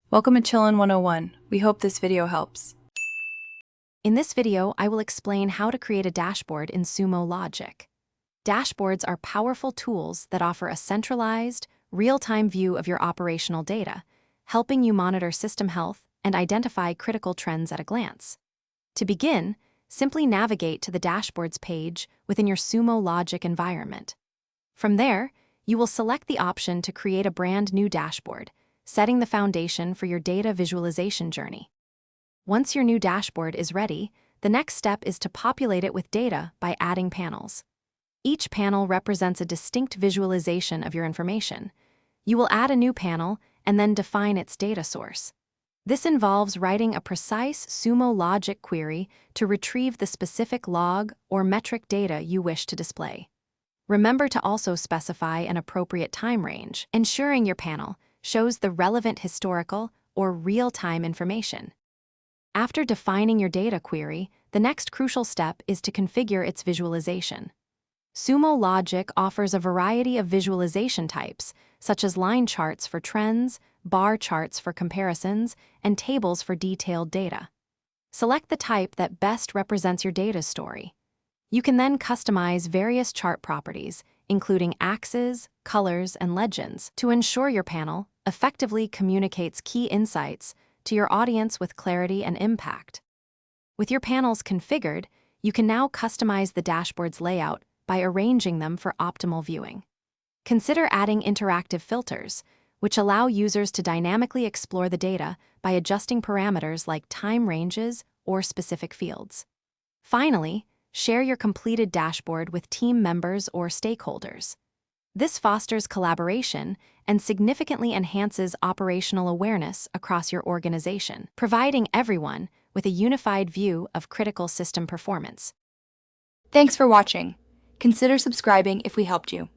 Welcome to Chillin' 101. We hope this video helps. In this video, I will explain how to create a dashboard in Sumo Logic. Dashboards are powerful tools that offer a centralized, real-time view of your operational data, helping you monitor system health and identify critical trends at a glance. To begin, simply navigate to the Dashboards page within your Sumo Logic environment. From there, you will select the option to create a brand new dashboard, setting the foundation for your data visualization journey. Once your new dashboard is ready, the next step is to populate it with data by adding panels. Each panel represents a distinct visualization of your information. You will add a new panel and then define its data source. This involves writing a precise Sumo Logic query to retrieve the specific log or metric data you wish to display. Remember to also specify an appropriate time range, ensuring your panel shows the relevant historical or real-time information. After defining your data query, the next crucial step is to configure its visualization. Sumo Logic offers a variety of visualization types, such as line charts for trends, bar charts for comparisons, and tables for detailed data. Select the type that best represents your data story. You can then customize various chart properties, including axes, colors, and legends, to ensure your panel effectively communicates key insights to your audience with clarity and impact. With your panels configured, you can now customize the dashboard's layout by arranging them for optimal viewing. Consider adding interactive filters, which allow users to dynamically explore the data by adjusting parameters like time ranges or specific fields. Finally, share your completed dashboard with team members or stakeholders. This fosters collaboration and significantly enhances operational awareness across your organization, providing everyone with a unified view of critical system performance. Thanks for watching. Consider subscribing if we helped you.